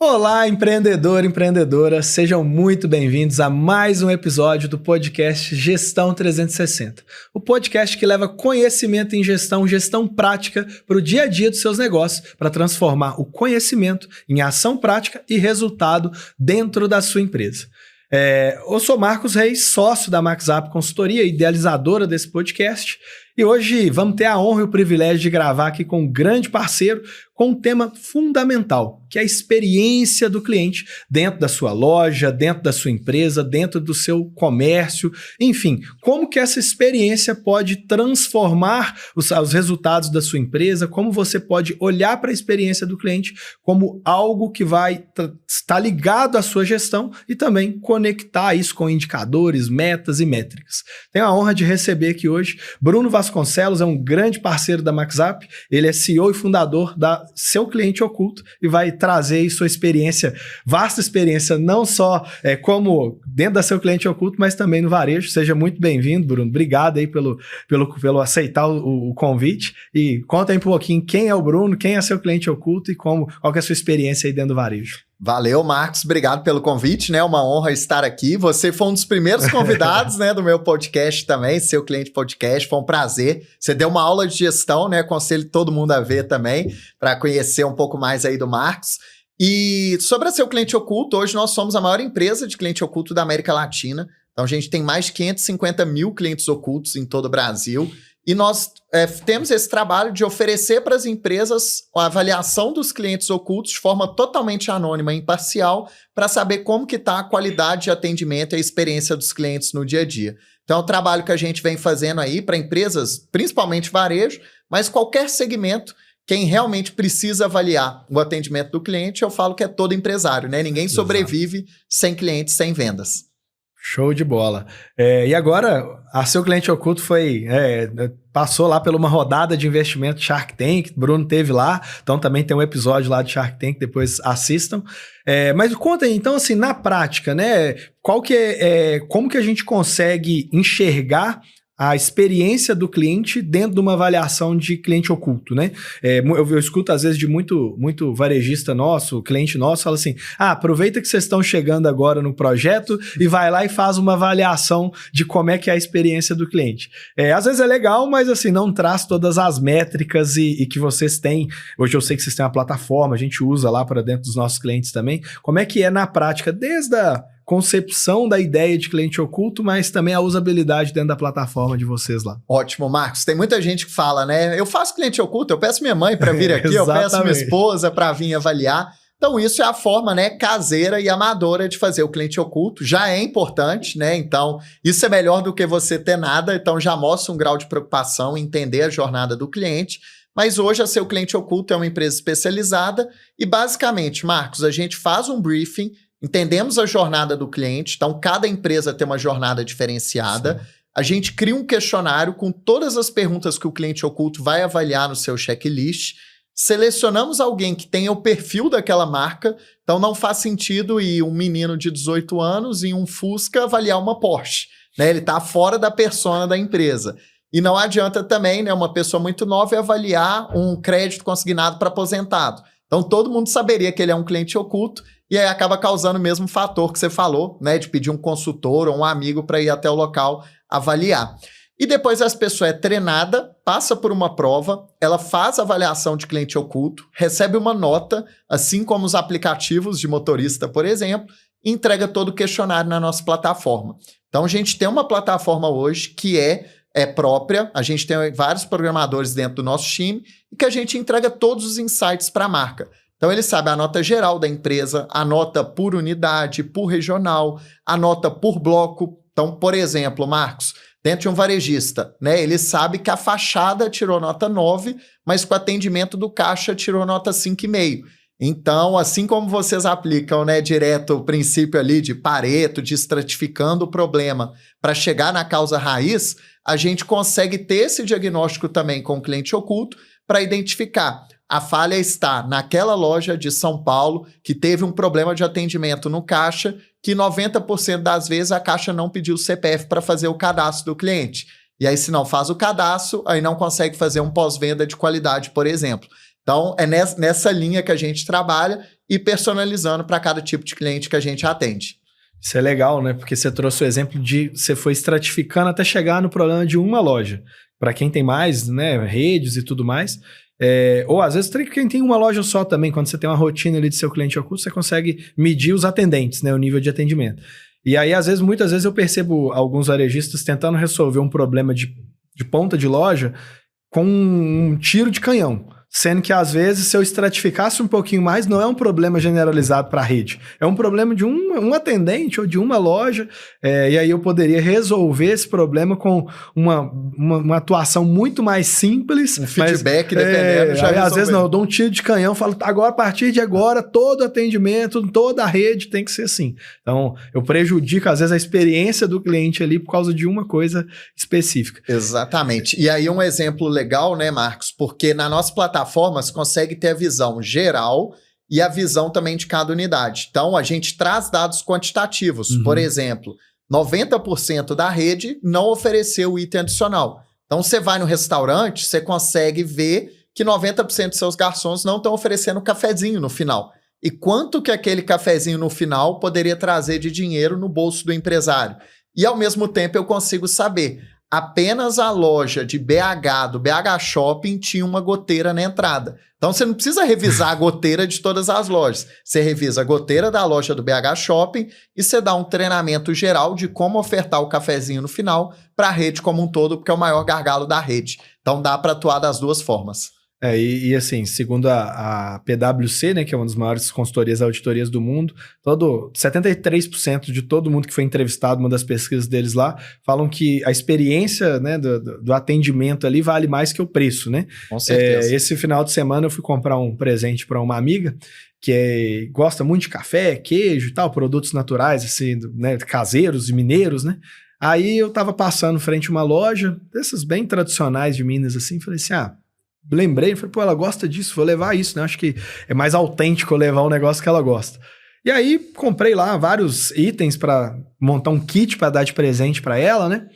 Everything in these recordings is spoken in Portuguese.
Olá, empreendedor, empreendedora, sejam muito bem-vindos a mais um episódio do podcast Gestão 360. O podcast que leva conhecimento em gestão, gestão prática para o dia a dia dos seus negócios, para transformar o conhecimento em ação prática e resultado dentro da sua empresa. Eu sou Marcos Reis, sócio da MaxUp Consultoria, idealizadora desse podcast, e hoje vamos ter a honra e o privilégio de gravar aqui com um grande parceiro com um tema fundamental, que é a experiência do cliente dentro da sua loja, dentro da sua empresa, dentro do seu comércio, enfim, como que essa experiência pode transformar os resultados da sua empresa, como você pode olhar para a experiência do cliente como algo que vai estar ligado à sua gestão e também conectar isso com indicadores, metas e métricas. Tenho a honra de receber aqui hoje Bruno Vasconcelos, é um grande parceiro da MaxUp, ele é CEO e fundador da Seu Cliente Oculto e vai trazer aí sua experiência, vasta experiência, não só como dentro da Seu Cliente Oculto, mas também no varejo. Seja muito bem-vindo, Bruno. Obrigado aí pelo aceitar o convite e conta aí um pouquinho quem é o Bruno, quem é Seu Cliente Oculto e qual que é a sua experiência aí dentro do varejo. Valeu, Marcos. Obrigado pelo convite, né? Uma honra estar aqui. Você foi um dos primeiros convidados, né, do meu podcast também, Seu Cliente Podcast. Foi um prazer. Você deu uma aula de gestão, né? Aconselho todo mundo a ver também, para conhecer um pouco mais aí do Marcos. E sobre a Seu Cliente Oculto, hoje nós somos a maior empresa de cliente oculto da América Latina. Então, a gente tem mais de 550 mil clientes ocultos em todo o Brasil. E nós temos esse trabalho de oferecer para as empresas a avaliação dos clientes ocultos de forma totalmente anônima e imparcial para saber como que está a qualidade de atendimento e a experiência dos clientes no dia a dia. Então, é um trabalho que a gente vem fazendo aí para empresas, principalmente varejo, mas qualquer segmento. Quem realmente precisa avaliar o atendimento do cliente, eu falo que é todo empresário, né? Ninguém sobrevive sem clientes, sem vendas. Show de bola. E agora, a Seu Cliente Oculto passou lá por uma rodada de investimento Shark Tank, Bruno teve lá, então também tem um episódio lá de Shark Tank, depois assistam. Mas conta aí, então assim, na prática, né, como que a gente consegue enxergar a experiência do cliente dentro de uma avaliação de cliente oculto, né? Eu escuto às vezes de muito varejista nosso, cliente nosso, fala assim, aproveita que vocês estão chegando agora no projeto e vai lá e faz uma avaliação de como é que é a experiência do cliente. Às vezes é legal, mas assim, não traz todas as métricas e que vocês têm. Hoje eu sei que vocês têm uma plataforma, a gente usa lá para dentro dos nossos clientes também. Como é que é na prática, desde a concepção da ideia de cliente oculto, mas também a usabilidade dentro da plataforma de vocês lá. Ótimo, Marcos. Tem muita gente que fala, né? Eu faço cliente oculto, eu peço minha mãe para vir aqui, eu peço minha esposa para vir avaliar. Então, isso é a forma, né, caseira e amadora de fazer o cliente oculto. Já é importante, né? Então, isso é melhor do que você ter nada. Então, já mostra um grau de preocupação em entender a jornada do cliente. Mas hoje a Seu Cliente Oculto é uma empresa especializada e, basicamente, Marcos, a gente faz um briefing, entendemos a jornada do cliente, então cada empresa tem uma jornada diferenciada. Sim. A gente cria um questionário com todas as perguntas que o cliente oculto vai avaliar no seu checklist. Selecionamos alguém que tenha o perfil daquela marca, então não faz sentido ir um menino de 18 anos em um Fusca avaliar uma Porsche, né? Ele está fora da persona da empresa. E não adianta também, né, uma pessoa muito nova avaliar um crédito consignado para aposentado. Então todo mundo saberia que ele é um cliente oculto e aí acaba causando o mesmo fator que você falou, né, de pedir um consultor ou um amigo para ir até o local avaliar. E depois essa pessoa é treinada, passa por uma prova, ela faz a avaliação de cliente oculto, recebe uma nota, assim como os aplicativos de motorista, por exemplo, e entrega todo o questionário na nossa plataforma. Então a gente tem uma plataforma hoje que é própria, a gente tem vários programadores dentro do nosso time e que a gente entrega todos os insights para a marca. Então, ele sabe a nota geral da empresa, a nota por unidade, por regional, a nota por bloco. Então, por exemplo, Marcos, dentro de um varejista, né, ele sabe que a fachada tirou nota 9, mas que o atendimento do caixa tirou nota 5,5. Então, assim como vocês aplicam, né, direto o princípio ali de Pareto, de estratificando o problema para chegar na causa raiz, a gente consegue ter esse diagnóstico também com o cliente oculto para identificar. A falha está naquela loja de São Paulo que teve um problema de atendimento no caixa, que 90% das vezes a caixa não pediu o CPF para fazer o cadastro do cliente. E aí, se não faz o cadastro, aí não consegue fazer um pós-venda de qualidade, por exemplo. Então, é nessa linha que a gente trabalha e personalizando para cada tipo de cliente que a gente atende. Isso é legal, né? Porque você trouxe o exemplo de você foi estratificando até chegar no problema de uma loja. Para quem tem mais, né, redes e tudo mais. Ou às vezes quem tem uma loja só também, quando você tem uma rotina ali de seu cliente oculto, você consegue medir os atendentes, né, o nível de atendimento. E aí, muitas vezes eu percebo alguns varejistas tentando resolver um problema de ponta de loja com um tiro de canhão. Sendo que, às vezes, se eu estratificasse um pouquinho mais, não é um problema generalizado para a rede. É um problema de um atendente ou de uma loja. E aí eu poderia resolver esse problema com uma atuação muito mais simples. Um feedback, dependendo, já aí, às vezes, não, eu dou um tiro de canhão, falo, agora, a partir de agora, todo atendimento, toda a rede tem que ser assim. Então, eu prejudico, às vezes, a experiência do cliente ali por causa de uma coisa específica. Exatamente. E aí um exemplo legal, né, Marcos? Porque na nossa plataforma você consegue ter a visão geral e a visão também de cada unidade. Então, a gente traz dados quantitativos. Por exemplo, 90% da rede não ofereceu item adicional. Então, você vai no restaurante, você consegue ver que 90% dos seus garçons não estão oferecendo cafezinho no final. E quanto que aquele cafezinho no final poderia trazer de dinheiro no bolso do empresário? E, ao mesmo tempo, eu consigo saber... Apenas a loja de BH, do BH Shopping, tinha uma goteira na entrada. Então, você não precisa revisar a goteira de todas as lojas. Você revisa a goteira da loja do BH Shopping e você dá um treinamento geral de como ofertar o cafezinho no final para a rede como um todo, porque é o maior gargalo da rede. Então, dá para atuar das duas formas. E assim, segundo a PwC, né, que é uma das maiores consultorias e auditorias do mundo, 73% de todo mundo que foi entrevistado, uma das pesquisas deles lá, falam que a experiência, né, do atendimento ali vale mais que o preço, né? Com certeza. Esse final de semana eu fui comprar um presente para uma amiga que gosta muito de café, queijo e tal, produtos naturais, assim, né, caseiros e mineiros, né? Aí eu tava passando frente a uma loja, dessas bem tradicionais de Minas, assim, falei assim, lembrei, falei, ela gosta disso, vou levar isso, né? Acho que é mais autêntico levar um negócio que ela gosta. E aí, comprei lá vários itens para montar um kit para dar de presente para ela, né?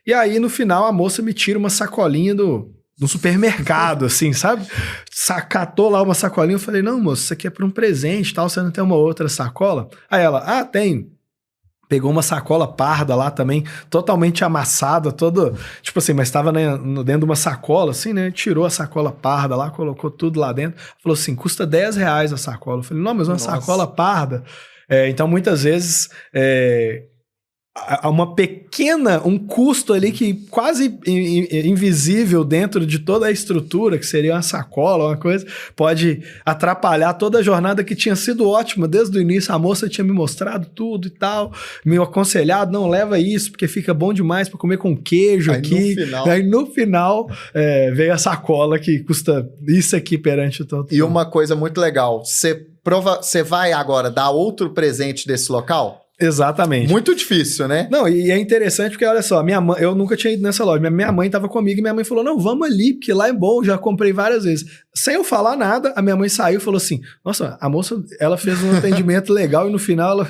E aí, no final, a moça me tira uma sacolinha do supermercado, assim, sabe? Catou lá uma sacolinha, eu falei, não, moça, isso aqui é para um presente, tal, você não tem uma outra sacola? Aí ela, tenho. Pegou uma sacola parda lá também, totalmente amassada, tipo assim, mas estava dentro de uma sacola, assim, né? Tirou a sacola parda lá, colocou tudo lá dentro. Falou assim, custa R$10 a sacola. Eu falei, não, mas uma sacola parda. Então, muitas vezes, há um custo ali que quase invisível dentro de toda a estrutura, que seria uma sacola, uma coisa, pode atrapalhar toda a jornada que tinha sido ótima desde o início. A moça tinha me mostrado tudo e tal, me aconselhado, não leva isso, porque fica bom demais para comer com queijo aqui. Aí no final veio a sacola que custa isso aqui perante o todo. E uma coisa muito legal, você vai agora dar outro presente desse local? Exatamente. Muito difícil, né? Não, e é interessante porque, olha só, minha mãe, eu nunca tinha ido nessa loja, minha mãe estava comigo e minha mãe falou, não, vamos ali, porque lá é bom, já comprei várias vezes. Sem eu falar nada, a minha mãe saiu e falou assim, nossa, a moça, ela fez um atendimento legal e no final,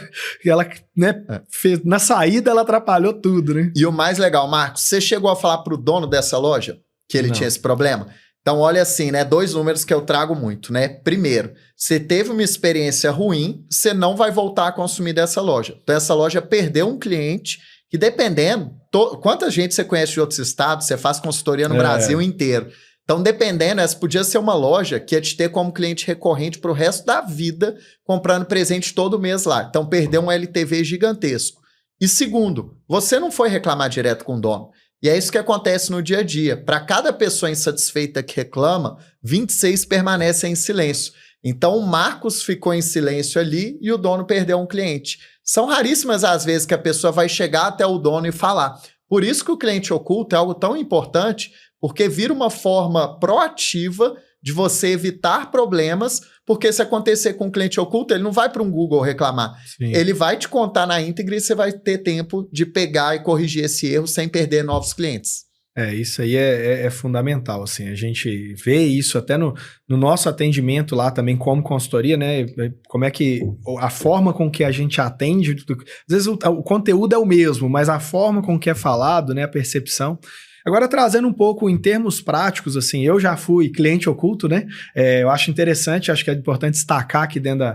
ela né, fez, na saída ela atrapalhou tudo, né? E o mais legal, Marcos, você chegou a falar pro dono dessa loja que ele tinha esse problema? Então, olha assim, né? 2 números que eu trago muito, né? Primeiro, você teve uma experiência ruim, você não vai voltar a consumir dessa loja. Então, essa loja perdeu um cliente que, dependendo... Quanta gente você conhece de outros estados, você faz consultoria no Brasil inteiro. Então, dependendo, essa podia ser uma loja que ia te ter como cliente recorrente pro resto da vida, comprando presente todo mês lá. Então, perdeu um LTV gigantesco. E segundo, você não foi reclamar direto com o dono. E é isso que acontece no dia a dia. Para cada pessoa insatisfeita que reclama, 26 permanecem em silêncio. Então, o Marcos ficou em silêncio ali e o dono perdeu um cliente. São raríssimas as vezes que a pessoa vai chegar até o dono e falar. Por isso que o cliente oculto é algo tão importante, porque vira uma forma proativa de você evitar problemas, porque se acontecer com um cliente oculto, ele não vai para um Google reclamar. Sim. Ele vai te contar na íntegra e você vai ter tempo de pegar e corrigir esse erro sem perder novos clientes. Isso aí é fundamental, assim, a gente vê isso até no nosso atendimento lá também como consultoria, né, como é que a forma com que a gente atende, às vezes o conteúdo é o mesmo, mas a forma com que é falado, né, a percepção, Agora, trazendo um pouco em termos práticos, assim, eu já fui cliente oculto, né? Eu acho interessante, acho que é importante destacar aqui dentro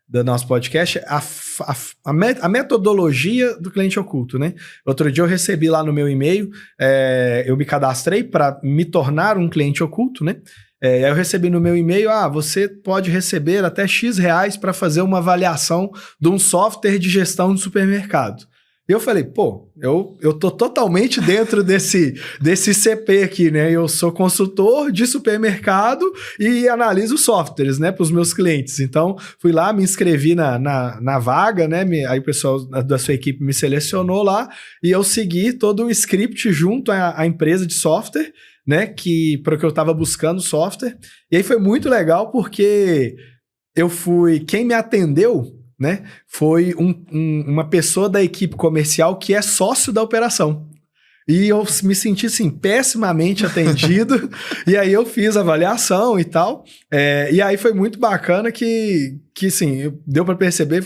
do nosso podcast a metodologia do cliente oculto, né? Outro dia eu recebi lá no meu e-mail, eu me cadastrei para me tornar um cliente oculto, né? Aí eu recebi no meu e-mail, você pode receber até X reais para fazer uma avaliação de um software de gestão de supermercado. E eu falei, eu tô totalmente dentro desse CP aqui, né? Eu sou consultor de supermercado e analiso softwares, né, para os meus clientes. Então, fui lá, me inscrevi na vaga, né? Aí o pessoal da sua equipe me selecionou lá e eu segui todo o script junto à empresa de software, né? Para o que eu estava buscando software. E aí foi muito legal porque quem me atendeu, né, foi uma pessoa da equipe comercial que é sócio da operação. E eu me senti, assim, pessimamente atendido. E aí eu fiz a avaliação e tal. E aí foi muito bacana que assim, deu para perceber...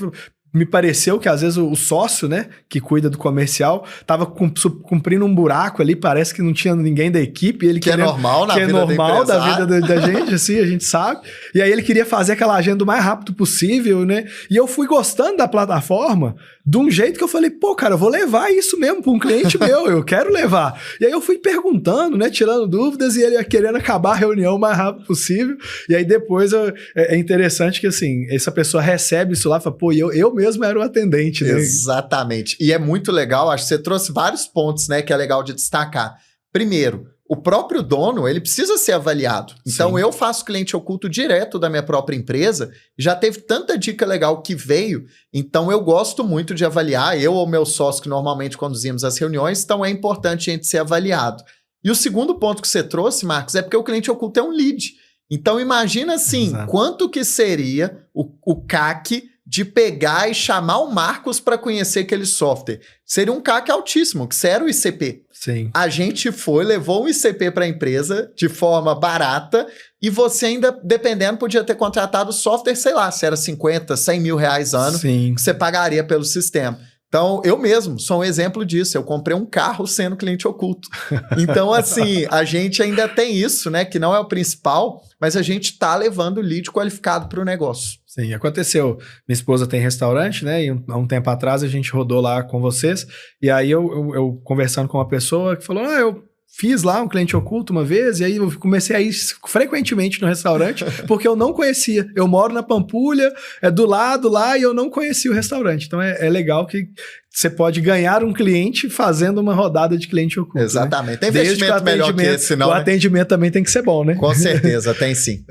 Me pareceu que às vezes o sócio, né, que cuida do comercial, tava cumprindo um buraco ali, parece que não tinha ninguém da equipe. Ele é normal na vida do empresário. Da vida da gente, assim, a gente sabe. E aí ele queria fazer aquela agenda o mais rápido possível, né? E eu fui gostando da plataforma de um jeito que eu falei, cara, eu vou levar isso mesmo para um cliente meu, eu quero levar. E aí eu fui perguntando, né, tirando dúvidas, e ele querendo acabar a reunião o mais rápido possível. E aí depois é interessante que, assim, essa pessoa recebe isso lá e fala, eu mesmo era o atendente, né? Exatamente. E é muito legal, acho que você trouxe vários pontos, né, que é legal de destacar. Primeiro, o próprio dono, ele precisa ser avaliado. Então, sim, eu faço cliente oculto direto da minha própria empresa, já teve tanta dica legal que veio, então eu gosto muito de avaliar, eu ou meu sócio que normalmente conduzimos as reuniões, então é importante a gente ser avaliado. E o segundo ponto que você trouxe, Marcos, é porque o cliente oculto é um lead. Então, imagina assim, exato, quanto que seria o CAC de pegar e chamar o Marcos para conhecer aquele software. Seria um CAC altíssimo, que era o ICP. Sim. A gente levou um ICP para a empresa de forma barata e você ainda, dependendo, podia ter contratado o software, sei lá, se era 50, 100 mil reais ano, sim, que você pagaria pelo sistema. Então, eu mesmo sou um exemplo disso. Eu comprei um carro sendo cliente oculto. Então, assim, a gente ainda tem isso, né? Que não é o principal, mas a gente está levando lead qualificado para o negócio. Sim, aconteceu. Minha esposa tem restaurante, né? E há um tempo atrás a gente rodou lá com vocês. E aí eu conversando com uma pessoa que falou, eu fiz lá um cliente oculto uma vez, e aí eu comecei a ir frequentemente no restaurante, porque eu não conhecia. Eu moro na Pampulha, é do lado lá, e eu não conhecia o restaurante. Então é legal que você pode ganhar um cliente fazendo uma rodada de cliente oculto. Exatamente. Né? Tem investimento melhor que esse, senão, o atendimento também tem que ser bom, né? Com certeza, tem sim.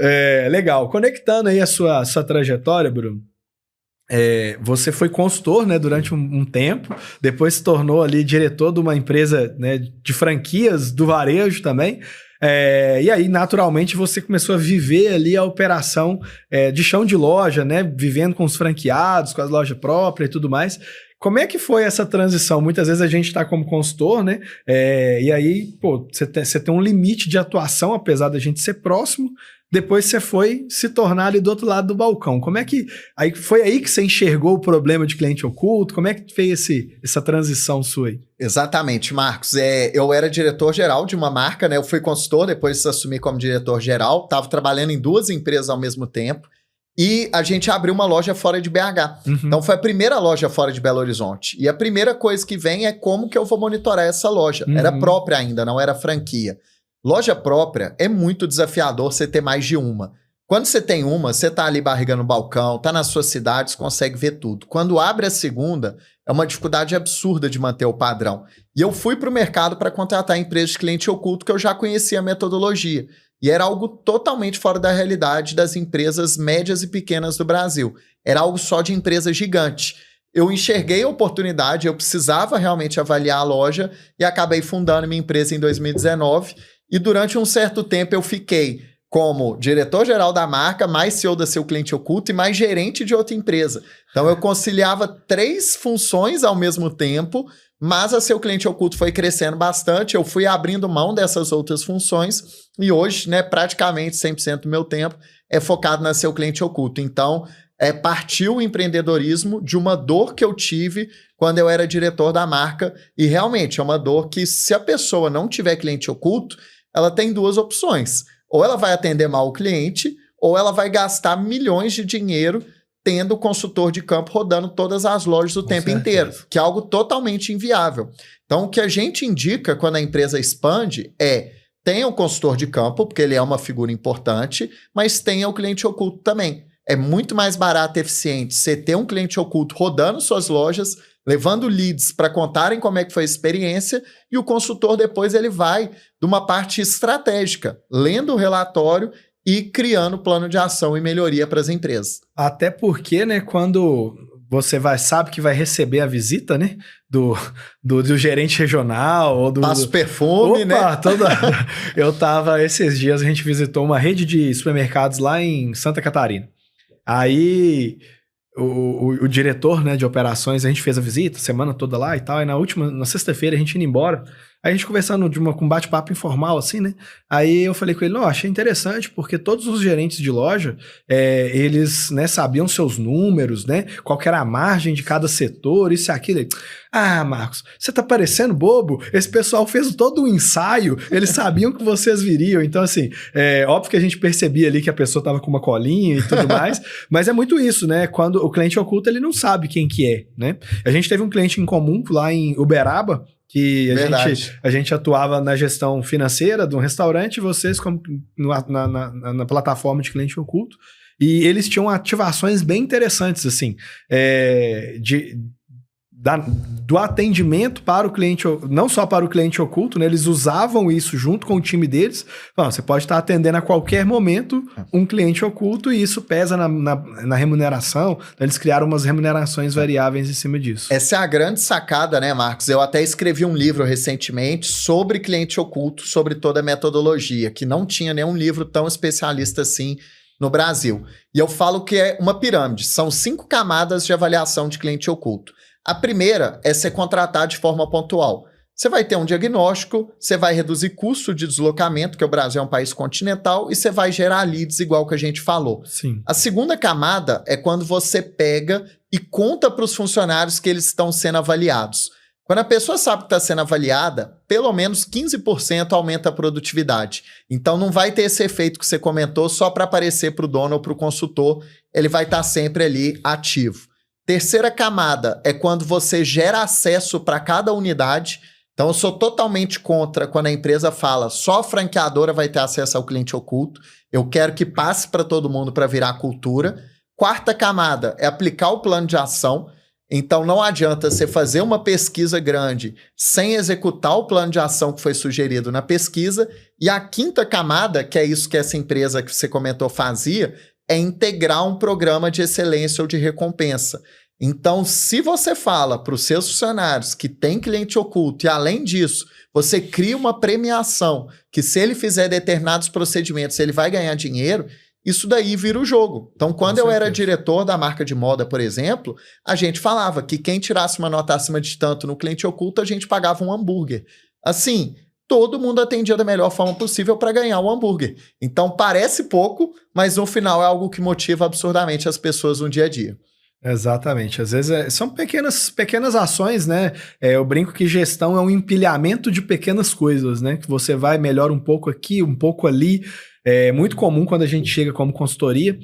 Legal. Conectando aí a sua trajetória, Bruno, você foi consultor, né, durante um tempo, depois se tornou ali diretor de uma empresa, né, de franquias do varejo também, e aí naturalmente você começou a viver ali a operação de chão de loja, né, vivendo com os franqueados, com as lojas próprias e tudo mais. Como é que foi essa transição? Muitas vezes a gente está como consultor, né, e aí você tem um limite de atuação, apesar da gente ser próximo. Depois você foi se tornar ali do outro lado do balcão. Como é que... Foi aí que você enxergou o problema de cliente oculto? Como é que fez essa transição sua aí? Exatamente, Marcos. Eu era diretor-geral de uma marca, né? Eu fui consultor, depois assumi como diretor-geral. Estava trabalhando em 2 empresas ao mesmo tempo. E a gente abriu uma loja fora de BH. Uhum. Então foi a primeira loja fora de Belo Horizonte. E a primeira coisa que vem é como que eu vou monitorar essa loja. Uhum. Era própria ainda, não era franquia. Loja própria é muito desafiador você ter mais de uma. Quando você tem uma, você tá ali barriga no balcão, tá na sua cidade, você consegue ver tudo. Quando abre a segunda, é uma dificuldade absurda de manter o padrão. E eu fui para o mercado para contratar empresas de cliente oculto que eu já conhecia a metodologia. E era algo totalmente fora da realidade das empresas médias e pequenas do Brasil. Era algo só de empresa gigante. Eu enxerguei a oportunidade, eu precisava realmente avaliar a loja e acabei fundando minha empresa em 2019. E durante um certo tempo eu fiquei como diretor-geral da marca, mais CEO da Seu Cliente Oculto e mais gerente de outra empresa. Então eu conciliava 3 funções ao mesmo tempo, mas a Seu Cliente Oculto foi crescendo bastante, eu fui abrindo mão dessas outras funções e hoje, né, praticamente 100% do meu tempo é focado na Seu Cliente Oculto. Então, partiu o empreendedorismo de uma dor que eu tive quando eu era diretor da marca, e realmente é uma dor que, se a pessoa não tiver cliente oculto, ela tem duas opções. Ou ela vai atender mal o cliente, ou ela vai gastar milhões de dinheiro tendo consultor de campo rodando todas as lojas o tempo inteiro, que é algo totalmente inviável. Então, o que a gente indica quando a empresa expande tenha um consultor de campo, porque ele é uma figura importante, mas tenha o cliente oculto também. É muito mais barato e eficiente você ter um cliente oculto rodando suas lojas, levando leads para contarem como é que foi a experiência, e o consultor depois ele vai de uma parte estratégica, lendo o relatório e criando plano de ação e melhoria para as empresas. Até porque, né, quando você sabe que vai receber a visita, né, do gerente regional ou do... Passa o perfume, né? Esses dias a gente visitou uma rede de supermercados lá em Santa Catarina. Aí o diretor, né, de operações, a gente fez a visita, semana toda lá e tal, e na sexta-feira a gente indo embora, aí a gente conversando com um bate-papo informal, assim, né, aí eu falei com ele, achei interessante, porque todos os gerentes de loja, eles, né, sabiam seus números, né, qual que era a margem de cada setor, isso e aquilo. Marcos, você tá parecendo bobo? Esse pessoal fez todo um ensaio, eles sabiam que vocês viriam, então assim, óbvio que a gente percebia ali que a pessoa tava com uma colinha e tudo mais, mas é muito isso, né, quando o cliente oculto, ele não sabe quem que é, né. A gente teve um cliente em comum lá em Uberaba, que a gente atuava na gestão financeira de um restaurante, vocês como na plataforma de cliente oculto, e eles tinham ativações bem interessantes, assim, do atendimento para o cliente, não só para o cliente oculto, né? Eles usavam isso junto com o time deles. Você pode estar atendendo a qualquer momento um cliente oculto e isso pesa na remuneração. Eles criaram umas remunerações variáveis em cima disso. Essa é a grande sacada, né, Marcos? Eu até escrevi um livro recentemente sobre cliente oculto, sobre toda a metodologia, que não tinha nenhum livro tão especialista assim no Brasil. E eu falo que é uma pirâmide. São 5 camadas de avaliação de cliente oculto. A primeira é ser contratado de forma pontual. Você vai ter um diagnóstico, você vai reduzir custo de deslocamento, porque o Brasil é um país continental, e você vai gerar leads igual que a gente falou. Sim. A segunda camada é quando você pega e conta para os funcionários que eles estão sendo avaliados. Quando a pessoa sabe que está sendo avaliada, pelo menos 15% aumenta a produtividade. Então não vai ter esse efeito que você comentou só para aparecer para o dono ou para o consultor, ele vai estar sempre ali ativo. Terceira camada é quando você gera acesso para cada unidade. Então, eu sou totalmente contra quando a empresa fala só a franqueadora vai ter acesso ao cliente oculto. Eu quero que passe para todo mundo para virar cultura. Quarta camada é aplicar o plano de ação. Então, não adianta você fazer uma pesquisa grande sem executar o plano de ação que foi sugerido na pesquisa. E a quinta camada, que é isso que essa empresa que você comentou fazia, é integrar um programa de excelência ou de recompensa. Então, se você fala para os seus funcionários que tem cliente oculto e, além disso, você cria uma premiação que, se ele fizer determinados procedimentos, ele vai ganhar dinheiro, isso daí vira o jogo. Então, quando eu era diretor da marca de moda, por exemplo, a gente falava que quem tirasse uma nota acima de tanto no cliente oculto, a gente pagava um hambúrguer. Assim, todo mundo atendia da melhor forma possível para ganhar o hambúrguer. Então, parece pouco, mas no final é algo que motiva absurdamente as pessoas no dia a dia. Exatamente. Às vezes são pequenas ações, né? Eu brinco que gestão é um empilhamento de pequenas coisas, né? Que você vai, melhora um pouco aqui, um pouco ali. É muito comum quando a gente chega como consultoria,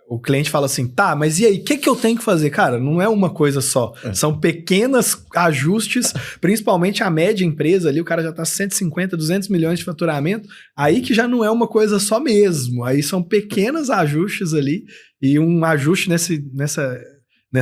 o cliente fala assim, tá, mas e aí, o que eu tenho que fazer? Cara, não é uma coisa só. São pequenos ajustes, principalmente a média empresa ali, o cara já tá 150, 200 milhões de faturamento, aí que já não é uma coisa só mesmo. Aí são pequenos ajustes ali, e um ajuste nessa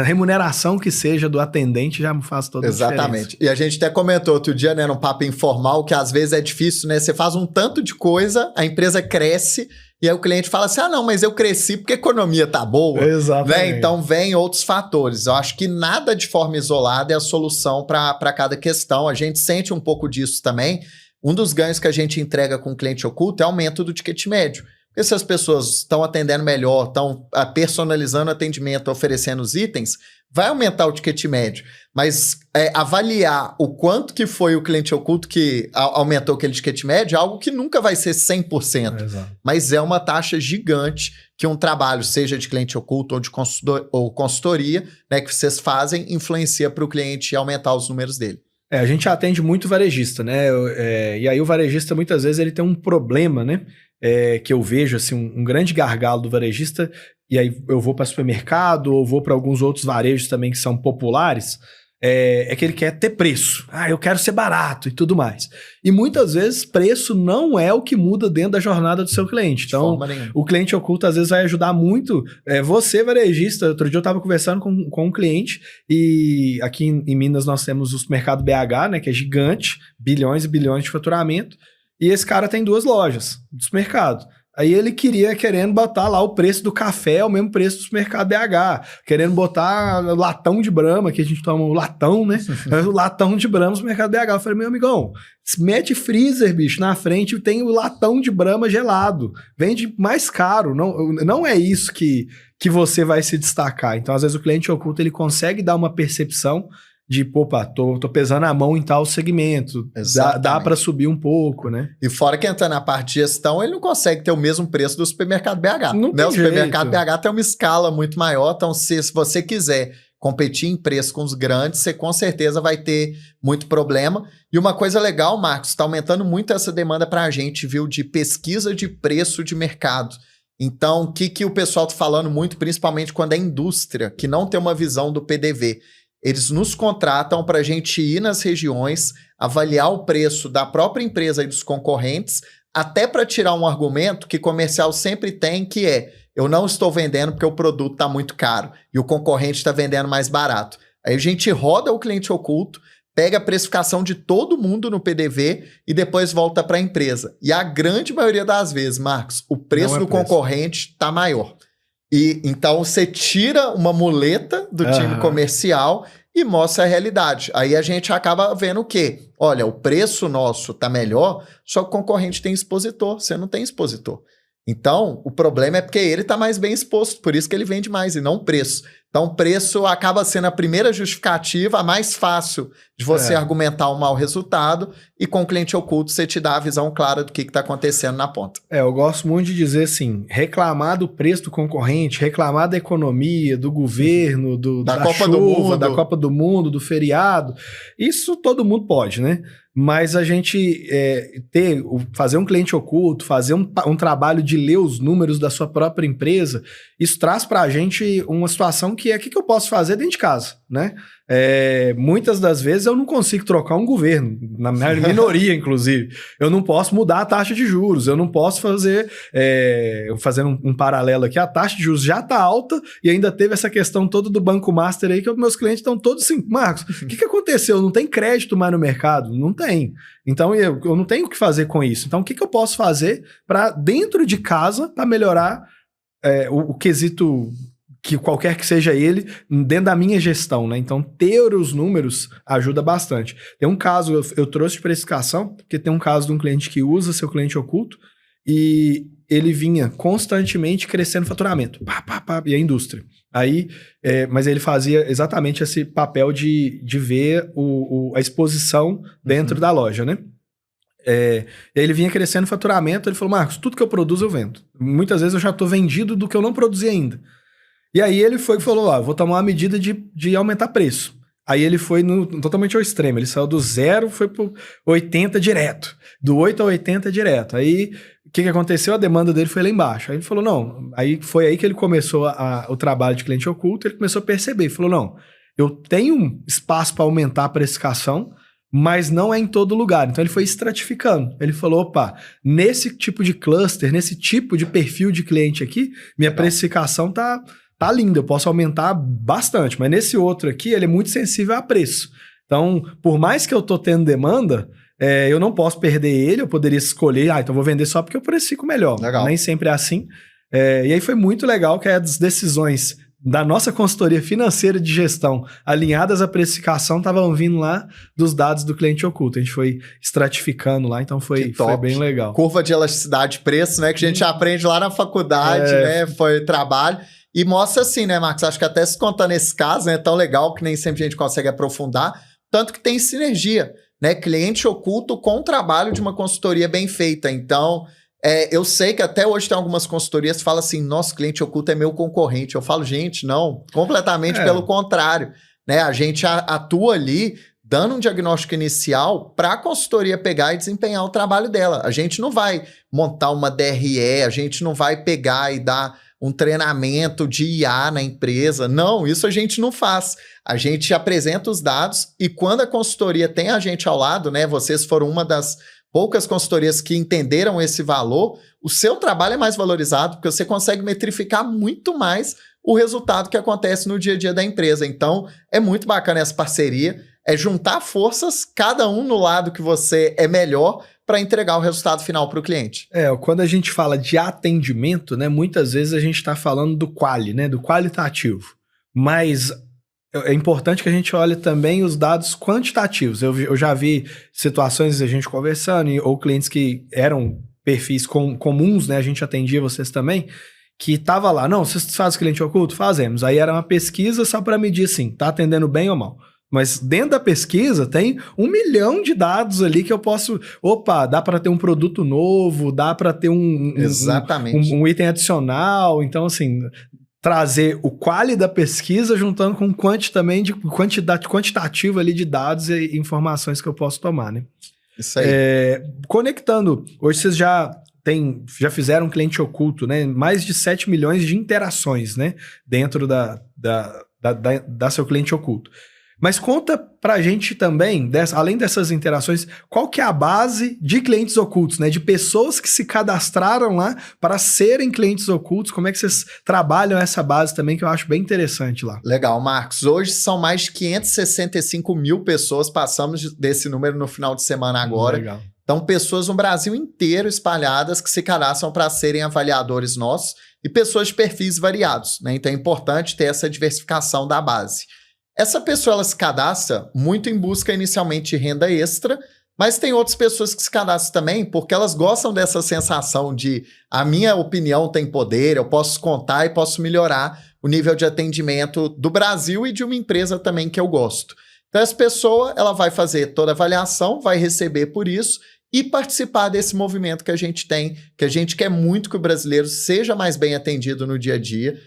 remuneração que seja do atendente já faz toda a diferença. Exatamente. E a gente até comentou outro dia, né, num papo informal, que às vezes é difícil, né? Você faz um tanto de coisa, a empresa cresce, e aí o cliente fala assim, não, mas eu cresci porque a economia tá boa. Exatamente. Né? Então vem outros fatores. Eu acho que nada de forma isolada é a solução para cada questão. A gente sente um pouco disso também. Um dos ganhos que a gente entrega com o cliente oculto é o aumento do ticket médio. Porque se as pessoas estão atendendo melhor, estão personalizando o atendimento, oferecendo os itens, vai aumentar o ticket médio. Mas avaliar o quanto que foi o cliente oculto que aumentou aquele ticket médio é algo que nunca vai ser 100%. Exato. Mas é uma taxa gigante que um trabalho, seja de cliente oculto ou de consultoria, né, que vocês fazem, influencia para o cliente aumentar os números dele. A gente atende muito varejista, né? E aí o varejista, muitas vezes, ele tem um problema, né? Que eu vejo, assim, um grande gargalo do varejista, e aí eu vou para supermercado ou vou para alguns outros varejos também que são populares, que ele quer ter preço. Eu quero ser barato e tudo mais. E muitas vezes preço não é o que muda dentro da jornada do seu cliente. Então, o cliente oculto às vezes vai ajudar muito. Você, varejista, outro dia eu estava conversando com um cliente e aqui em Minas nós temos o supermercado BH, né, que é gigante, bilhões e bilhões de faturamento, e esse cara tem 2 lojas do supermercado. Aí ele querendo botar lá o preço do café ao mesmo preço do supermercado BH, querendo botar latão de Brahma, que a gente toma o latão, né? O latão de Brahma no supermercado BH. Eu falei, meu amigão, mete freezer, bicho, na frente tem o latão de Brahma gelado. Vende mais caro. Não é isso que você vai se destacar. Então, às vezes, o cliente oculto ele consegue dar uma percepção de, tô pesando a mão em tal segmento, dá para subir um pouco, né? E fora que entra na parte de gestão, ele não consegue ter o mesmo preço do supermercado BH. Não tem o supermercado BH tem uma escala muito maior, então se você quiser competir em preço com os grandes, você com certeza vai ter muito problema. E uma coisa legal, Marcos, está aumentando muito essa demanda para a gente, viu, de pesquisa de preço de mercado. Então, o que o pessoal está falando muito, principalmente quando é indústria, que não tem uma visão do PDV, eles nos contratam para a gente ir nas regiões, avaliar o preço da própria empresa e dos concorrentes, até para tirar um argumento que comercial sempre tem, que eu não estou vendendo porque o produto está muito caro e o concorrente está vendendo mais barato. Aí a gente roda o cliente oculto, pega a precificação de todo mundo no PDV e depois volta para a empresa. E a grande maioria das vezes, Marcos, o preço do concorrente está maior. E então você tira uma muleta do time comercial e mostra a realidade. Aí a gente acaba vendo o quê? Olha, o preço nosso tá melhor, só que o concorrente tem expositor, você não tem expositor. Então, o problema é porque ele tá mais bem exposto, por isso que ele vende mais e não o preço. Então, o preço acaba sendo a primeira justificativa, a mais fácil de você argumentar um mau resultado, e com o cliente oculto você te dá a visão clara do que está acontecendo na ponta. Eu gosto muito de dizer assim, reclamar do preço do concorrente, reclamar da economia, do governo, da Copa do Mundo, da Copa do Mundo, do feriado, isso todo mundo pode, né? Mas a gente fazer um cliente oculto, fazer um trabalho de ler os números da sua própria empresa, isso traz para a gente uma situação que o que eu posso fazer dentro de casa, né? Muitas das vezes eu não consigo trocar um governo, na minha minoria, inclusive. Eu não posso mudar a taxa de juros, eu não posso fazer, fazendo um paralelo aqui, a taxa de juros já está alta e ainda teve essa questão toda do Banco Master aí, que meus clientes estão todos assim, Marcos, o que aconteceu? Não tem crédito mais no mercado? Não tem. Então eu não tenho o que fazer com isso. Então o que eu posso fazer para dentro de casa, para melhorar o quesito, que qualquer que seja ele, dentro da minha gestão, né? Então, ter os números ajuda bastante. Tem um caso, eu trouxe de precificação, porque tem um caso de um cliente que usa seu cliente oculto e ele vinha constantemente crescendo faturamento. E a indústria. Aí, mas ele fazia exatamente esse papel de ver a exposição dentro da loja, né? Ele vinha crescendo faturamento, ele falou, Marcos, tudo que eu produzo eu vendo. Muitas vezes eu já estou vendido do que eu não produzi ainda. E aí ele foi e falou, vou tomar uma medida de aumentar preço. Aí ele foi totalmente ao extremo, ele saiu do 0, foi pro 80 direto, do 8 a 80 direto. Aí o que aconteceu? A demanda dele foi lá embaixo. Aí ele falou, não, aí foi aí que ele começou o trabalho de cliente oculto, ele começou a perceber, ele falou, não, eu tenho espaço para aumentar a precificação, mas não é em todo lugar. Então ele foi estratificando. Ele falou, opa, nesse tipo de cluster, nesse tipo de perfil de cliente aqui, minha precificação tá linda, eu posso aumentar bastante, mas nesse outro aqui, ele é muito sensível a preço. Então, por mais que eu tô tendo demanda, eu não posso perder ele, eu poderia escolher, então vou vender só porque eu precifico melhor. Legal. Nem sempre é assim. E aí foi muito legal que as decisões da nossa consultoria financeira de gestão, alinhadas à precificação, estavam vindo lá dos dados do cliente oculto. A gente foi estratificando lá, então foi bem legal. Curva de elasticidade de preço, né? Que a gente aprende lá na faculdade, né? Foi trabalho. E mostra assim, né, Marcos? Acho que até se contando esse caso, né? É tão legal que nem sempre a gente consegue aprofundar. Tanto que tem sinergia, né? Cliente oculto com o trabalho de uma consultoria bem feita. Então... eu sei que até hoje tem algumas consultorias que falam assim, nosso cliente oculto é meu concorrente. Eu falo, gente, não, completamente pelo contrário. Né? A gente atua ali dando um diagnóstico inicial para a consultoria pegar e desempenhar o trabalho dela. A gente não vai montar uma DRE, a gente não vai pegar e dar um treinamento de IA na empresa. Não, isso a gente não faz. A gente apresenta os dados e quando a consultoria tem a gente ao lado, né? Vocês foram uma das poucas consultorias que entenderam esse valor, o seu trabalho é mais valorizado, porque você consegue metrificar muito mais o resultado que acontece no dia a dia da empresa. Então, é muito bacana essa parceria, é juntar forças, cada um no lado que você é melhor, para entregar o resultado final para o cliente. Quando a gente fala de atendimento, né, muitas vezes a gente está falando do quali, né, do qualitativo, mas... é importante que a gente olhe também os dados quantitativos. Eu já vi situações de a gente conversando, ou clientes que eram perfis comuns, né? A gente atendia vocês também, que tava lá, não, vocês fazem cliente oculto? Fazemos. Aí era uma pesquisa só para medir assim, tá atendendo bem ou mal. Mas dentro da pesquisa tem 1 milhão de dados ali que eu posso... Opa, dá para ter um produto novo, dá para ter um item adicional. Então, assim... trazer o quali da pesquisa juntando com também de quantidade quantitativa ali de dados e informações que eu posso tomar, né? Isso aí. Conectando, hoje vocês já fizeram um cliente oculto, né? Mais de 7 milhões de interações, né? Dentro da seu cliente oculto. Mas conta pra gente também, além dessas interações, qual que é a base de clientes ocultos, né? De pessoas que se cadastraram lá para serem clientes ocultos. Como é que vocês trabalham essa base também, que eu acho bem interessante lá? Legal, Marcos. Hoje são mais de 565 mil pessoas, passamos desse número no final de semana agora. Legal. Então, pessoas no Brasil inteiro espalhadas que se cadastram para serem avaliadores nossos e pessoas de perfis variados, né? Então, é importante ter essa diversificação da base. Essa pessoa ela se cadastra muito em busca inicialmente de renda extra, mas tem outras pessoas que se cadastram também porque elas gostam dessa sensação de a minha opinião tem poder, eu posso contar e posso melhorar o nível de atendimento do Brasil e de uma empresa também que eu gosto. Então essa pessoa ela vai fazer toda a avaliação, vai receber por isso e participar desse movimento que a gente tem, que a gente quer muito que o brasileiro seja mais bem atendido no dia a dia.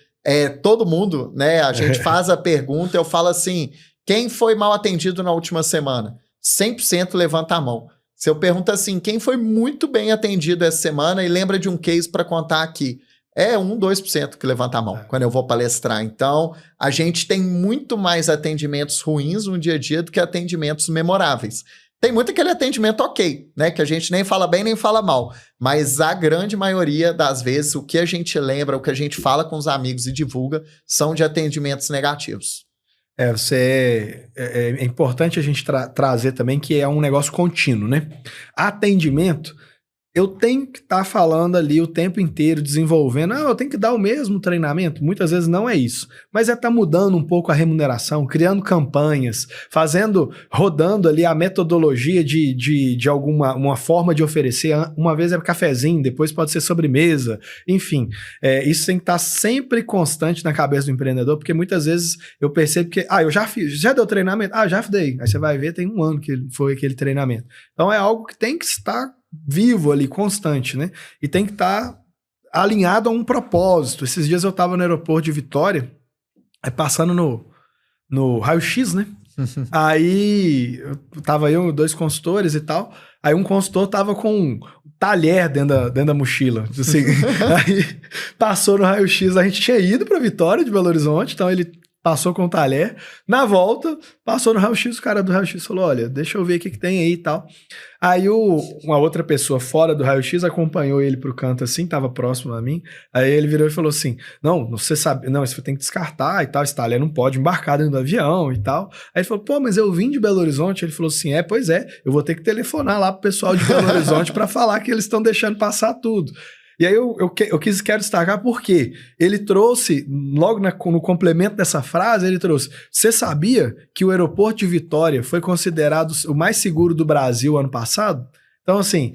Todo mundo, né? A gente faz a pergunta, eu falo assim, quem foi mal atendido na última semana? 100% levanta a mão. Se eu pergunto assim, quem foi muito bem atendido essa semana e lembra de um case para contar aqui? 2% que levanta a mão quando eu vou palestrar. Então, a gente tem muito mais atendimentos ruins no dia a dia do que atendimentos memoráveis. Tem muito aquele atendimento ok, né? Que a gente nem fala bem nem fala mal. Mas a grande maioria das vezes, o que a gente lembra, o que a gente fala com os amigos e divulga, são de atendimentos negativos. É importante a gente trazer também que é um negócio contínuo, né? Atendimento, eu tenho que estar falando ali o tempo inteiro, desenvolvendo. Eu tenho que dar o mesmo treinamento. Muitas vezes não é isso. Mas estar mudando um pouco a remuneração, criando campanhas, rodando ali a metodologia de uma forma de oferecer. Uma vez é cafezinho, depois pode ser sobremesa. Enfim, isso tem que estar sempre constante na cabeça do empreendedor, porque muitas vezes eu percebo que, eu já fiz, já deu treinamento? Já dei. Aí você vai ver, tem 1 ano que foi aquele treinamento. Então é algo que tem que estar vivo ali, constante, né? E tem que estar alinhado a um propósito. Esses dias eu estava no aeroporto de Vitória, passando no raio-x, né? Aí tava eu, 2 consultores e tal. Aí um consultor tava com um talher dentro da mochila. Assim. Aí passou no raio-x, a gente tinha ido para Vitória de Belo Horizonte, então ele passou com o talher. Na volta, passou no raio-x, o cara do raio-x falou, olha, deixa eu ver o que tem aí e tal. Aí uma outra pessoa fora do raio-x acompanhou ele pro canto assim, tava próximo a mim. Aí ele virou e falou assim, não, você sabe, não, isso tem que descartar e tal, esse talher não pode embarcar dentro do avião e tal. Aí ele falou, pô, mas eu vim de Belo Horizonte. Ele falou assim, pois é, eu vou ter que telefonar lá pro pessoal de Belo Horizonte para falar que eles estão deixando passar tudo. E aí eu quero destacar porque ele trouxe, logo no complemento dessa frase, ele trouxe: você sabia que o aeroporto de Vitória foi considerado o mais seguro do Brasil ano passado? Então, assim,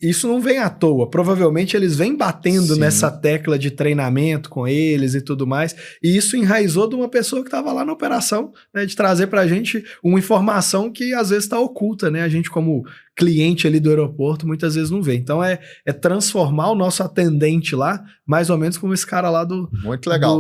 isso não vem à toa. Provavelmente eles vêm batendo nessa tecla de treinamento com eles e tudo mais. E isso enraizou de uma pessoa que estava lá na operação, né, de trazer para a gente uma informação que às vezes está oculta, né? A gente, como cliente ali do aeroporto, muitas vezes não vê. Então é transformar o nosso atendente lá, mais ou menos como esse cara lá muito legal.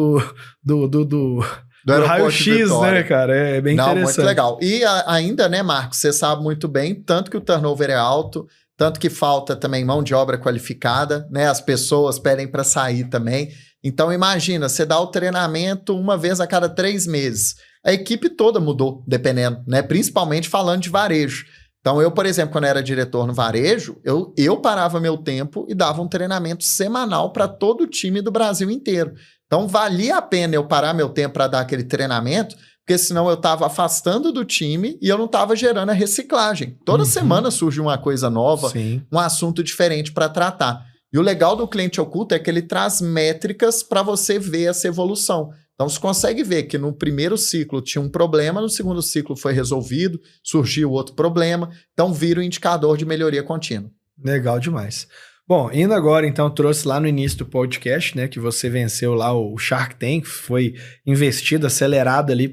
do raio-x, né, cara? É bem interessante. Muito legal. E ainda, né, Marcos, você sabe muito bem, tanto que o turnover é alto, tanto que falta também mão de obra qualificada, né? As pessoas pedem para sair também. Então, imagina, você dá o treinamento uma vez a cada 3 meses. A equipe toda mudou, dependendo, né? Principalmente falando de varejo. Então, eu, por exemplo, quando era diretor no varejo, eu parava meu tempo e dava um treinamento semanal para todo o time do Brasil inteiro. Então, valia a pena eu parar meu tempo para dar aquele treinamento, porque senão eu estava afastando do time e eu não estava gerando a reciclagem. Toda semana surge uma coisa nova, um assunto diferente para tratar. E o legal do cliente oculto é que ele traz métricas para você ver essa evolução. Então, você consegue ver que no primeiro ciclo tinha um problema, no segundo ciclo foi resolvido, surgiu outro problema, então vira um indicador de melhoria contínua. Legal demais. Bom, indo agora, então, trouxe lá no início do podcast, né, que você venceu lá o Shark Tank, foi investido, acelerado ali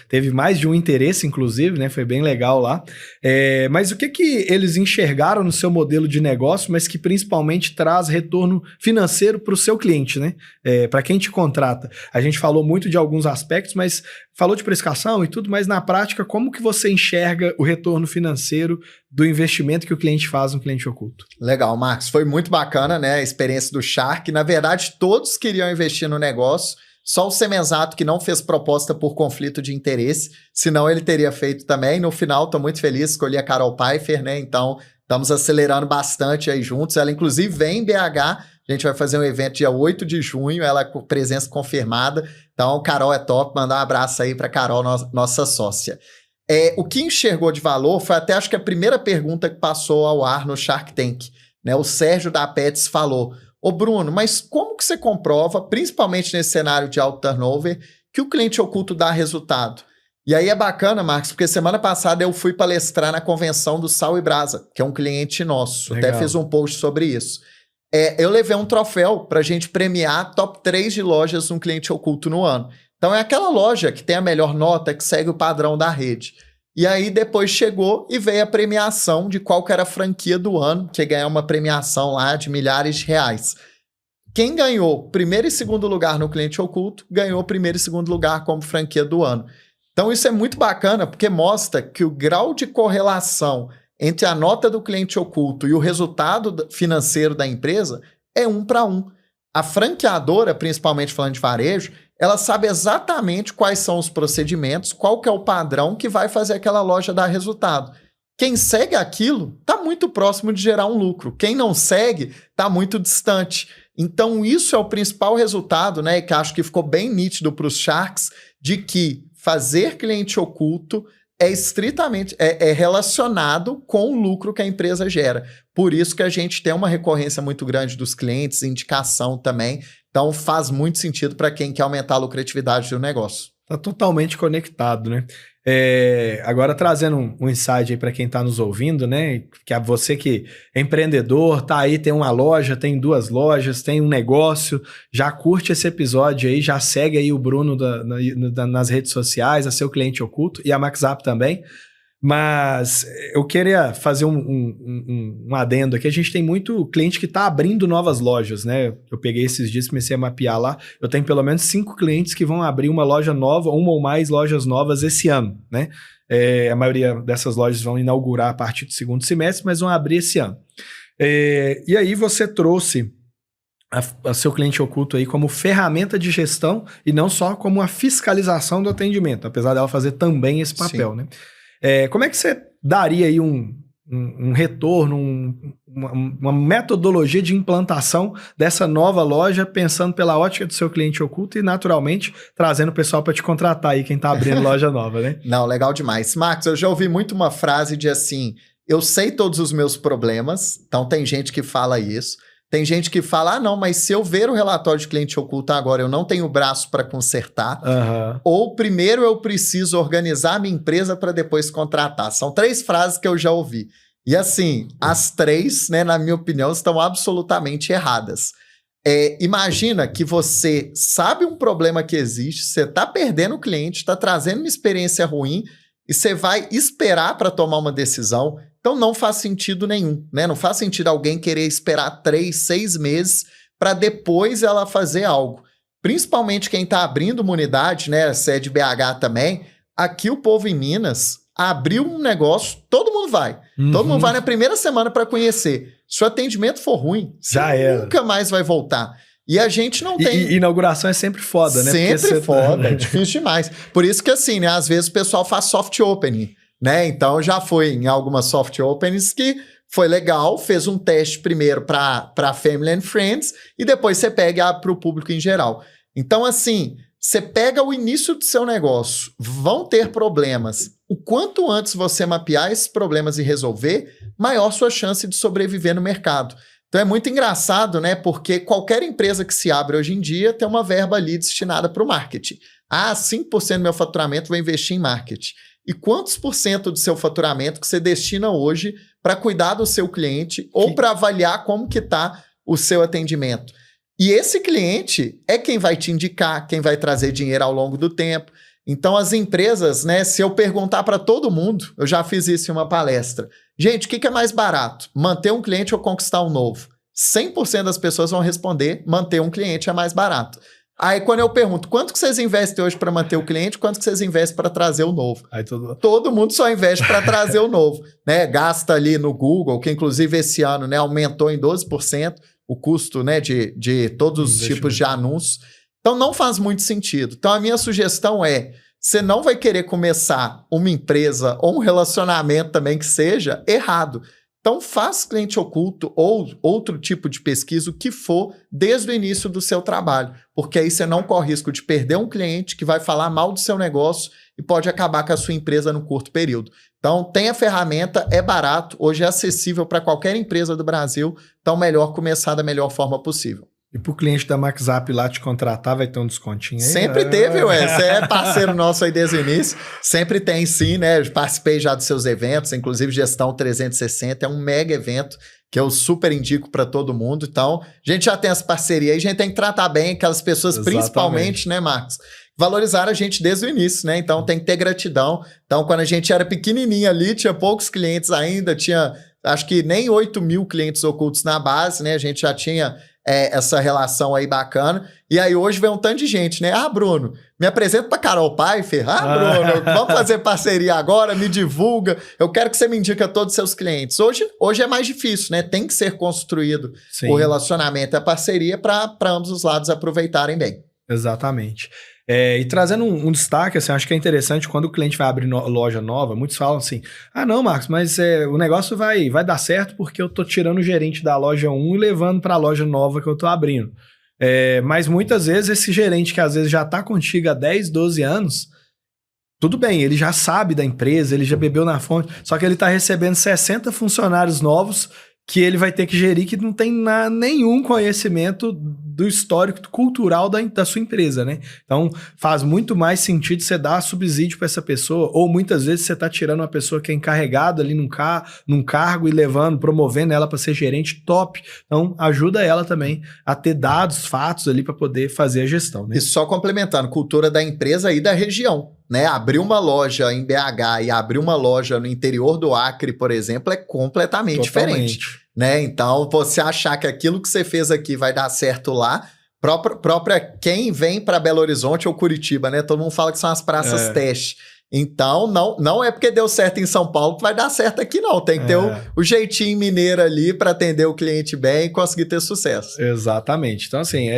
teve mais de um interesse, inclusive, né, foi bem legal lá. Mas o que eles enxergaram no seu modelo de negócio, mas que principalmente traz retorno financeiro para o seu cliente, né, para quem te contrata? A gente falou muito de alguns aspectos, mas falou de precificação e tudo, mas na prática, como que você enxerga o retorno financeiro do investimento que o cliente faz no cliente oculto? Legal, Marcos. Foi muito bacana, né, a experiência do Shark. Na verdade, todos queriam investir no negócio, só o Semenzato que não fez proposta por conflito de interesse, senão ele teria feito também. No final, estou muito feliz, escolhi a Carol Pfeiffer, né, então estamos acelerando bastante aí juntos. Ela, inclusive, vem em BH, a gente vai fazer um evento dia 8 de junho, ela com presença confirmada. Então, Carol é top, mandar um abraço aí para Carol, nossa sócia. O que enxergou de valor foi até, acho que a primeira pergunta que passou ao ar no Shark Tank, né? O Sérgio da Pets falou: ô Bruno, mas como que você comprova, principalmente nesse cenário de alto turnover, que o cliente oculto dá resultado? E aí é bacana, Marcos, porque semana passada eu fui palestrar na convenção do Sal e Brasa, que é um cliente nosso. Legal. Até fiz um post sobre isso. Eu levei um troféu para a gente premiar top 3 de lojas no cliente oculto no ano. Então é aquela loja que tem a melhor nota, que segue o padrão da rede. E aí depois chegou e veio a premiação de qual que era a franquia do ano, que ganhou uma premiação lá de milhares de reais. Quem ganhou primeiro e segundo lugar no cliente oculto, ganhou primeiro e segundo lugar como franquia do ano. Então isso é muito bacana, porque mostra que o grau de correlação entre a nota do cliente oculto e o resultado financeiro da empresa é 1 para 1. A franqueadora, principalmente falando de varejo, ela sabe exatamente quais são os procedimentos, qual que é o padrão que vai fazer aquela loja dar resultado. Quem segue aquilo está muito próximo de gerar um lucro. Quem não segue está muito distante. Então isso é o principal resultado, né, que acho que ficou bem nítido para os Sharks, de que fazer cliente oculto é estritamente relacionado com o lucro que a empresa gera. Por isso que a gente tem uma recorrência muito grande dos clientes, indicação também. Então faz muito sentido para quem quer aumentar a lucratividade do negócio. Está totalmente conectado, né? Agora trazendo um insight aí para quem está nos ouvindo, né? Que é você que é empreendedor, tá aí, tem uma loja, tem 2 lojas, tem um negócio, já curte esse episódio aí, já segue aí o Bruno nas redes sociais, a seu cliente oculto e a MaxUp também. Mas eu queria fazer um adendo aqui. A gente tem muito cliente que está abrindo novas lojas, né? Eu peguei esses dias, comecei a mapear lá. Eu tenho pelo menos 5 clientes que vão abrir uma loja nova, uma ou mais lojas novas esse ano, né? A maioria dessas lojas vão inaugurar a partir do segundo semestre, mas vão abrir esse ano. E aí você trouxe a seu cliente oculto aí como ferramenta de gestão e não só como a fiscalização do atendimento, apesar dela fazer também esse papel, Sim. né? Como é que você daria aí um retorno, uma metodologia de implantação dessa nova loja, pensando pela ótica do seu cliente oculto e, naturalmente, trazendo o pessoal para te contratar aí, quem está abrindo loja nova, né? Não, legal demais. Marcos, eu já ouvi muito uma frase de assim, eu sei todos os meus problemas, então tem gente que fala isso, Tem gente que fala, não, mas se eu ver o relatório de cliente oculto agora, eu não tenho braço para consertar. Ou primeiro eu preciso organizar minha empresa para depois contratar. São 3 frases que eu já ouvi. E assim, as 3, né, na minha opinião, estão absolutamente erradas. Imagina que você sabe um problema que existe, você está perdendo o cliente, está trazendo uma experiência ruim e você vai esperar para tomar uma decisão. Então não faz sentido nenhum, né? Não faz sentido alguém querer esperar 3, 6 meses para depois ela fazer algo. Principalmente quem está abrindo uma unidade, né? Se é de BH também. Aqui o povo em Minas abriu um negócio, todo mundo vai. Todo mundo vai na primeira semana para conhecer. Se o atendimento for ruim, você nunca mais vai voltar. E a gente não tem... E inauguração é sempre foda, né? Sempre foda, é difícil demais. Por isso que assim, né? Às vezes o pessoal faz soft opening, né? Então já foi em algumas soft openings que foi legal, fez um teste primeiro para Family and Friends e depois você pega para o público em geral. Então assim, você pega o início do seu negócio, vão ter problemas. O quanto antes você mapear esses problemas e resolver, maior sua chance de sobreviver no mercado. Então é muito engraçado, né? Porque qualquer empresa que se abre hoje em dia tem uma verba ali destinada para o marketing. 5% do meu faturamento vou investir em marketing. E quantos por cento do seu faturamento que você destina hoje para cuidar do seu cliente ou para avaliar como que está o seu atendimento? E esse cliente é quem vai te indicar, quem vai trazer dinheiro ao longo do tempo. Então as empresas, né, se eu perguntar para todo mundo, eu já fiz isso em uma palestra. Gente, o que é mais barato? Manter um cliente ou conquistar um novo? 100% das pessoas vão responder, manter um cliente é mais barato. Aí quando eu pergunto, quanto que vocês investem hoje para manter o cliente, quanto que vocês investem para trazer o novo? Aí todo mundo só investe para trazer o novo, né? Gasta ali no Google, que inclusive esse ano, né, aumentou em 12% o custo, né, de todos os tipos de anúncios. Então não faz muito sentido. Então a minha sugestão é, você não vai querer começar uma empresa ou um relacionamento também que seja errado. Então faz cliente oculto ou outro tipo de pesquisa, o que for, desde o início do seu trabalho. Porque aí você não corre risco de perder um cliente que vai falar mal do seu negócio e pode acabar com a sua empresa no curto período. Então tem a ferramenta, é barato, hoje é acessível para qualquer empresa do Brasil, então melhor começar da melhor forma possível. E pro cliente da MaxZap lá te contratar, vai ter um descontinho aí? Sempre teve, ué. Você é parceiro nosso aí desde o início. Sempre tem sim, né? Eu participei já dos seus eventos, inclusive Gestão 360, é um mega evento que eu super indico para todo mundo. Então, a gente já tem essa parceria e a gente tem que tratar bem aquelas pessoas, principalmente, né, Marcos? Valorizaram a gente desde o início, né? Então, tem que ter gratidão. Então, quando a gente era pequenininho ali, tinha poucos clientes ainda, tinha, acho que nem 8 mil clientes ocultos na base, né? A gente já tinha... essa relação aí bacana. E aí hoje vem um tanto de gente, né? Bruno, me apresenta pra Carol Pfeiffer. Bruno, vamos fazer parceria agora, me divulga. Eu quero que você me indique a todos os seus clientes. Hoje é mais difícil, né? Tem que ser construído o relacionamento, a parceria para ambos os lados aproveitarem bem. Exatamente. E trazendo um destaque, assim, acho que é interessante quando o cliente vai abrir loja nova, muitos falam assim, não, Marcos, mas o negócio vai dar certo porque eu tô tirando o gerente da loja 1 e levando para a loja nova que eu tô abrindo. Mas muitas vezes esse gerente que às vezes já tá contigo há 10, 12 anos, tudo bem, ele já sabe da empresa, ele já bebeu na fonte, só que ele tá recebendo 60 funcionários novos que ele vai ter que gerir que não tem nenhum conhecimento do histórico cultural da sua empresa, né? Então, faz muito mais sentido você dar subsídio para essa pessoa, ou muitas vezes você tá tirando uma pessoa que é encarregada ali num cargo e promovendo ela para ser gerente top. Então, ajuda ela também a ter dados, fatos ali para poder fazer a gestão, né? E só complementando, cultura da empresa e da região, né? Abrir uma loja em BH e abrir uma loja no interior do Acre, por exemplo, é completamente diferente, né? Então, você achar que aquilo que você fez aqui vai dar certo lá, própria quem vem para Belo Horizonte ou Curitiba, né? Todo mundo fala que são as praças teste. Então, não é porque deu certo em São Paulo que vai dar certo aqui, não. Tem que ter o jeitinho mineiro ali para atender o cliente bem e conseguir ter sucesso. Exatamente. Então, assim,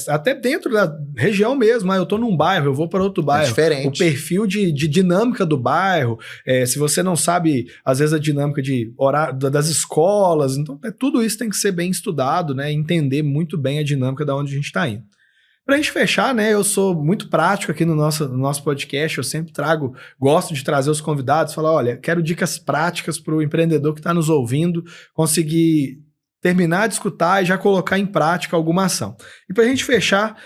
até dentro da região mesmo. Eu tô num bairro, eu vou para outro bairro. É diferente. O perfil de dinâmica do bairro, se você não sabe, às vezes, a dinâmica de horário das escolas, então tudo isso tem que ser bem estudado, né? Entender muito bem a dinâmica de onde a gente está indo. Pra gente fechar, né, eu sou muito prático aqui no nosso podcast, eu sempre gosto de trazer os convidados, falar, olha, quero dicas práticas para o empreendedor que está nos ouvindo, conseguir terminar de escutar e já colocar em prática alguma ação. E para a gente fechar,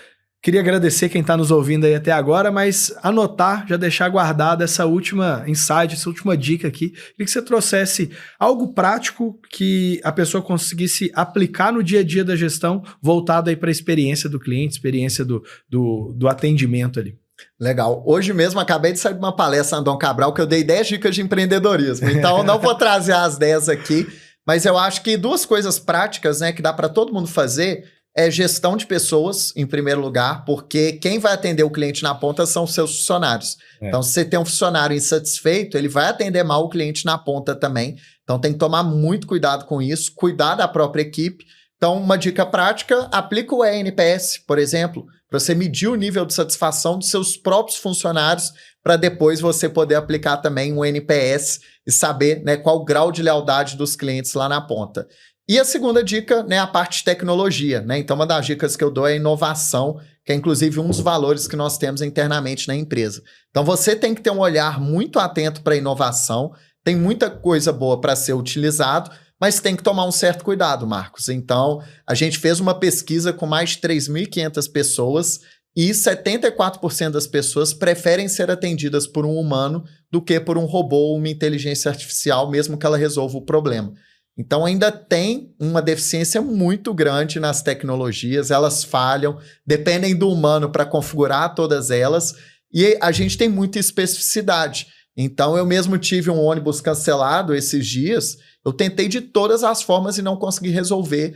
queria agradecer quem está nos ouvindo aí até agora, mas anotar, já deixar guardada essa última insight, essa última dica aqui. Queria que você trouxesse algo prático que a pessoa conseguisse aplicar no dia a dia da gestão, voltado aí para a experiência do cliente, experiência do atendimento ali. Legal. Hoje mesmo acabei de sair de uma palestra na Dom Cabral que eu dei 10 dicas de empreendedorismo. Então não vou trazer as 10 aqui, mas eu acho que 2 coisas práticas, né, que dá para todo mundo fazer é gestão de pessoas, em primeiro lugar, porque quem vai atender o cliente na ponta são os seus funcionários. Então, se você tem um funcionário insatisfeito, ele vai atender mal o cliente na ponta também. Então, tem que tomar muito cuidado com isso, cuidar da própria equipe. Então, uma dica prática, aplica o ENPS, por exemplo, para você medir o nível de satisfação dos seus próprios funcionários, para depois você poder aplicar também um NPS e saber, né, qual o grau de lealdade dos clientes lá na ponta. E a segunda dica, né, a parte de tecnologia, né? Então, uma das dicas que eu dou é a inovação, que é inclusive um dos valores que nós temos internamente na empresa. Então, você tem que ter um olhar muito atento para a inovação, tem muita coisa boa para ser utilizado, mas tem que tomar um certo cuidado, Marcos. Então, a gente fez uma pesquisa com mais de 3.500 pessoas e 74% das pessoas preferem ser atendidas por um humano do que por um robô ou uma inteligência artificial, mesmo que ela resolva o problema. Então, ainda tem uma deficiência muito grande nas tecnologias, elas falham, dependem do humano para configurar todas elas, e a gente tem muita especificidade. Então, eu mesmo tive um ônibus cancelado esses dias, eu tentei de todas as formas e não consegui resolver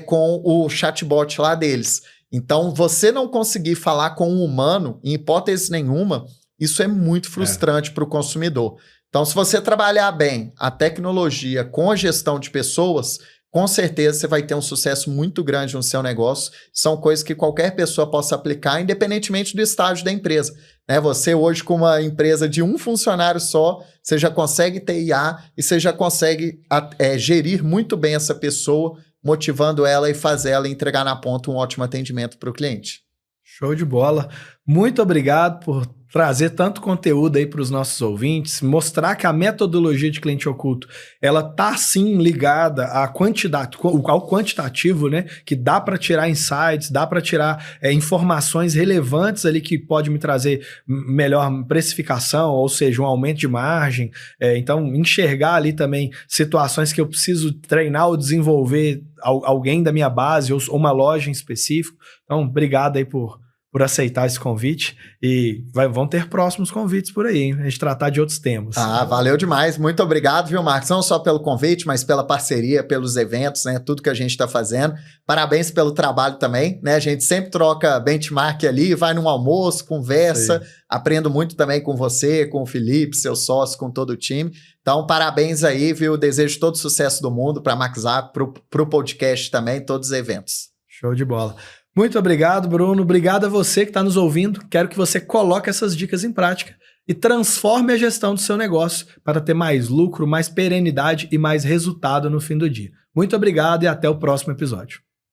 com o chatbot lá deles. Então, você não conseguir falar com um humano, em hipótese nenhuma, isso é muito frustrante para o consumidor. Então, se você trabalhar bem a tecnologia com a gestão de pessoas, com certeza você vai ter um sucesso muito grande no seu negócio. São coisas que qualquer pessoa possa aplicar, independentemente do estágio da empresa. Né? Você hoje, com uma empresa de um funcionário só, você já consegue ter IA e você já consegue gerir muito bem essa pessoa, motivando ela e fazer ela entregar na ponta um ótimo atendimento para o cliente. Show de bola. Muito obrigado por trazer tanto conteúdo aí para os nossos ouvintes, mostrar que a metodologia de cliente oculto, ela tá sim ligada à quantidade, ao quantitativo, né? Que dá para tirar insights, dá para tirar informações relevantes ali que pode me trazer melhor precificação, ou seja, um aumento de margem. Então, enxergar ali também situações que eu preciso treinar ou desenvolver alguém da minha base ou uma loja em específico. Então, obrigado aí por aceitar esse convite e vão ter próximos convites por aí, hein? A gente tratar de outros temas. Valeu demais. Muito obrigado, viu, Marcos? Não só pelo convite, mas pela parceria, pelos eventos, né? Tudo que a gente está fazendo. Parabéns pelo trabalho também, né? A gente sempre troca benchmark ali, vai num almoço, conversa. Sim. Aprendo muito também com você, com o Felipe, seu sócio, com todo o time. Então, parabéns aí, viu? Desejo todo o sucesso do mundo para a MaxUp, para o podcast também, todos os eventos. Show de bola. Muito obrigado, Bruno. Obrigado a você que está nos ouvindo. Quero que você coloque essas dicas em prática e transforme a gestão do seu negócio para ter mais lucro, mais perenidade e mais resultado no fim do dia. Muito obrigado e até o próximo episódio.